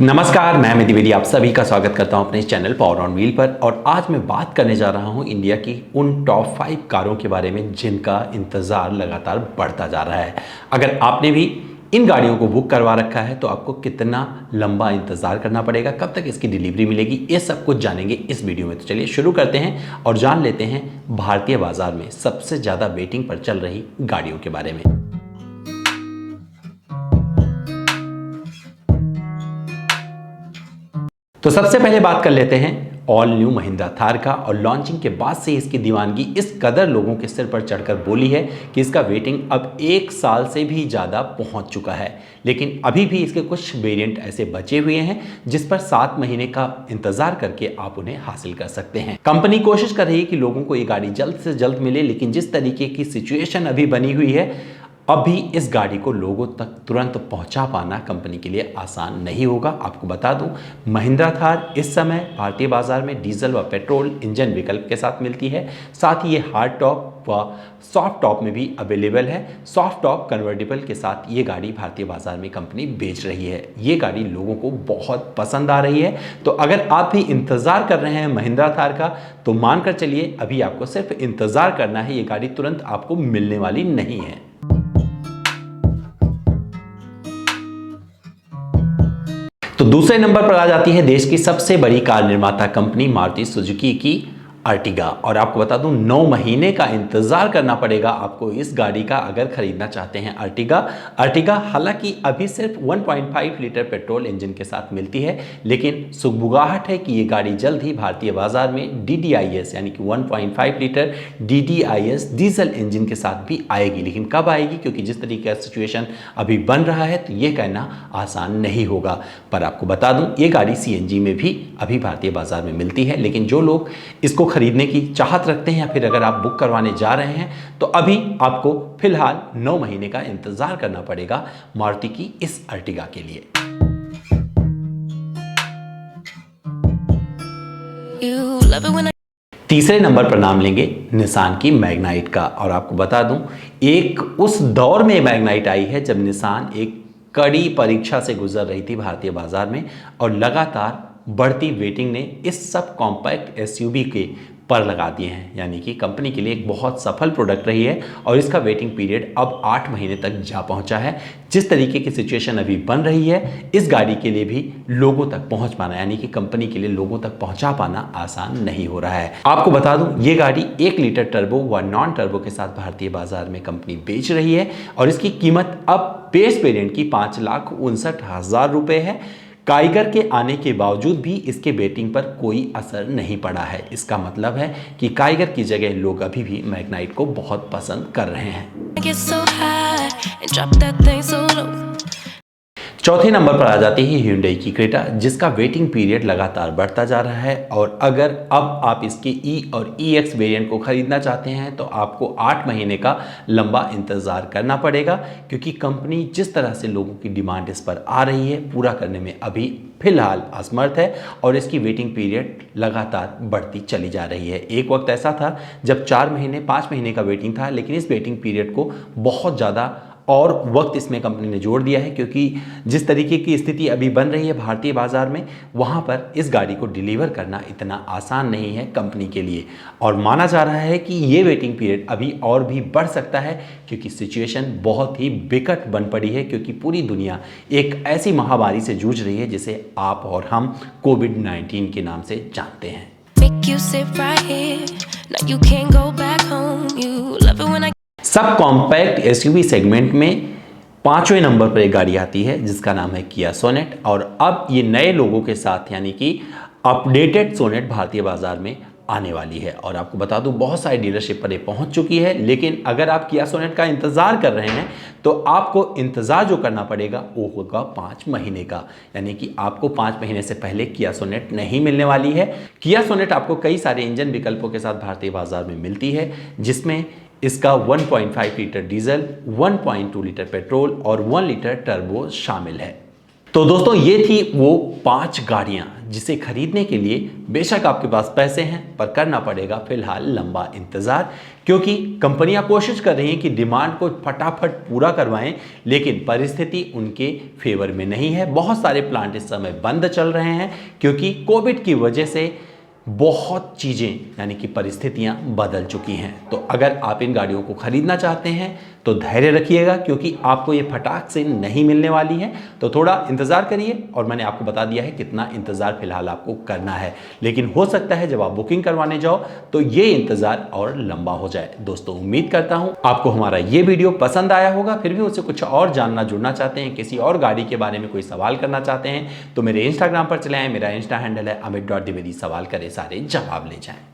नमस्कार, मैं अमित द्विवेदी आप सभी का स्वागत करता हूं अपने इस चैनल पावर ऑन व्हील पर। और आज मैं बात करने जा रहा हूं इंडिया की उन टॉप 5 कारों के बारे में जिनका इंतज़ार लगातार बढ़ता जा रहा है। अगर आपने भी इन गाड़ियों को बुक करवा रखा है तो आपको कितना लंबा इंतज़ार करना पड़ेगा, कब तक इसकी डिलीवरी मिलेगी, ये सब कुछ जानेंगे इस वीडियो में। तो चलिए शुरू करते हैं और जान लेते हैं भारतीय बाजार में सबसे ज़्यादा वेटिंग पर चल रही गाड़ियों के बारे में। तो सबसे पहले बात कर लेते हैं ऑल न्यू महिंद्रा थार का। और लॉन्चिंग के बाद से इसकी दीवानगी इस कदर लोगों के सिर पर चढ़कर बोली है कि इसका वेटिंग अब 1 साल से भी ज़्यादा पहुंच चुका है। लेकिन अभी भी इसके कुछ वेरिएंट ऐसे बचे हुए हैं जिस पर 7 महीने का इंतजार करके आप उन्हें हासिल कर सकते हैं। कंपनी कोशिश कर रही है कि लोगों को ये गाड़ी जल्द से जल्द मिले, लेकिन जिस तरीके की सिचुएशन अभी बनी हुई है, अभी इस गाड़ी को लोगों तक तुरंत पहुंचा पाना कंपनी के लिए आसान नहीं होगा। आपको बता दूं, महिंद्रा थार इस समय भारतीय बाजार में डीजल व पेट्रोल इंजन विकल्प के साथ मिलती है। साथ ही ये हार्ड टॉप व सॉफ्ट टॉप में भी अवेलेबल है। सॉफ्ट टॉप कन्वर्टेबल के साथ ये गाड़ी भारतीय बाजार में कंपनी बेच रही है। ये गाड़ी लोगों को बहुत पसंद आ रही है। तो अगर आप भी इंतज़ार कर रहे हैं महिंद्रा थार का, तो मानकर चलिए अभी आपको सिर्फ इंतज़ार करना है, ये गाड़ी तुरंत आपको मिलने वाली नहीं है। तो दूसरे नंबर पर आ जाती है देश की सबसे बड़ी कार निर्माता कंपनी मारुति सुजुकी की अर्टिगा। और आपको बता दूं, 9 महीने का इंतजार करना पड़ेगा आपको इस गाड़ी का अगर खरीदना चाहते हैं अर्टिगा हालांकि अभी सिर्फ 1.5 लीटर पेट्रोल इंजन के साथ मिलती है, लेकिन सुगबुगाहट है कि ये गाड़ी जल्द ही भारतीय बाजार में DDIS यानी कि 1.5 लीटर DDIS डीजल इंजन के साथ भी आएगी। लेकिन कब आएगी, क्योंकि जिस तरीके का सिचुएशन अभी बन रहा है तो ये कहना आसान नहीं होगा। पर आपको बता दूं, ये गाड़ी CNG में भी अभी भारतीय बाजार में मिलती है। लेकिन जो लोग इसको खरीदने की चाहत रखते हैं या फिर अगर आप बुक करवाने जा रहे हैं, तो अभी आपको फिलहाल 9 महीने का इंतजार करना पड़ेगा मारुति की इस अर्टिगा के लिए। तीसरे नंबर पर नाम लेंगे निसान की मैग्नाइट का। और आपको बता दूं, एक उस दौर में मैग्नाइट आई है जब निसान एक कड़ी परीक्षा से गुजर रही थी भारतीय बाजार में, और लगातार बढ़ती वेटिंग ने इस सब कॉम्पैक्ट SUV के पर लगा दिए हैं। यानी कि कंपनी के लिए एक बहुत सफल प्रोडक्ट रही है और इसका वेटिंग पीरियड अब 8 महीने तक जा पहुंचा है। जिस तरीके की सिचुएशन अभी बन रही है, इस गाड़ी के लिए भी लोगों तक पहुंच पाना, यानी कि कंपनी के लिए लोगों तक पहुंचा पाना आसान नहीं हो रहा है। आपको बता दूं, ये गाड़ी 1 लीटर टर्बो व नॉन टर्बो के साथ भारतीय बाजार में कंपनी बेच रही है और इसकी कीमत अब बेस वेरिएंट की 5,59,000 रुपए है। काइगर के आने के बावजूद भी इसके वेटिंग पर कोई असर नहीं पड़ा है। इसका मतलब है कि काइगर की जगह लोग अभी भी मैग्नाइट को बहुत पसंद कर रहे हैं। चौथे नंबर पर आ जाती है Hyundai की क्रेटा, जिसका वेटिंग पीरियड लगातार बढ़ता जा रहा है। और अगर अब आप इसके E और EX वेरिएंट को खरीदना चाहते हैं तो आपको 8 महीने का लंबा इंतज़ार करना पड़ेगा, क्योंकि कंपनी जिस तरह से लोगों की डिमांड इस पर आ रही है पूरा करने में अभी फिलहाल असमर्थ है और इसकी वेटिंग पीरियड लगातार बढ़ती चली जा रही है। एक वक्त ऐसा था जब 4 महीने 5 महीने का वेटिंग था, लेकिन इस वेटिंग पीरियड को बहुत ज़्यादा और वक्त इसमें कंपनी ने जोड़ दिया है, क्योंकि जिस तरीके की स्थिति अभी बन रही है भारतीय बाजार में, वहाँ पर इस गाड़ी को डिलीवर करना इतना आसान नहीं है कंपनी के लिए। और माना जा रहा है कि ये वेटिंग पीरियड अभी और भी बढ़ सकता है, क्योंकि सिचुएशन बहुत ही विकट बन पड़ी है, क्योंकि पूरी दुनिया एक ऐसी महामारी से जूझ रही है जिसे आप और हम कोविड-19 के नाम से जानते हैं। सब कॉम्पैक्ट SUV सेगमेंट में 5वें नंबर पर एक गाड़ी आती है जिसका नाम है किया सोनेट। और अब ये नए लोगों के साथ, यानी कि अपडेटेड सोनेट भारतीय बाजार में आने वाली है। और आपको बता दूं, बहुत सारी डीलरशिप पर ये पहुंच चुकी है। लेकिन अगर आप किया सोनेट का इंतज़ार कर रहे हैं तो आपको इंतज़ार जो करना पड़ेगा वो होगा 5 महीने का, यानी कि आपको 5 महीने से पहले किया सोनेट नहीं मिलने वाली है। किया सोनेट आपको कई सारे इंजन विकल्पों के साथ भारतीय बाजार में मिलती है, जिसमें इसका 1.5 लीटर डीजल, 1.2 लीटर पेट्रोल और 1 लीटर टर्बो शामिल है। तो दोस्तों ये थी वो 5 गाड़ियां जिसे खरीदने के लिए बेशक आपके पास पैसे हैं, पर करना पड़ेगा फिलहाल लंबा इंतजार, क्योंकि कंपनियां कोशिश कर रही हैं कि डिमांड को फटाफट पूरा करवाएं, लेकिन परिस्थिति उनके फेवर में नहीं है। बहुत सारे प्लांट इस समय बंद चल रहे हैं क्योंकि कोविड की वजह से बहुत चीज़ें यानी कि परिस्थितियां बदल चुकी हैं। तो अगर आप इन गाड़ियों को खरीदना चाहते हैं तो धैर्य रखिएगा, क्योंकि आपको ये फटाक से नहीं मिलने वाली है। तो थोड़ा इंतज़ार करिए, और मैंने आपको बता दिया है कितना इंतज़ार फिलहाल आपको करना है। लेकिन हो सकता है जब आप बुकिंग करवाने जाओ तो ये इंतज़ार और लंबा हो जाए। दोस्तों उम्मीद करता हूँ आपको हमारा ये वीडियो पसंद आया होगा। फिर भी मुझसे कुछ और जानना जुड़ना चाहते हैं, किसी और गाड़ी के बारे में कोई सवाल करना चाहते हैं, तो मेरे इंस्टाग्राम पर चले आएँ। मेरा इंस्टा हैंडल है amit.dwivedi। सवाल करें सारे जवाब ले जाएं।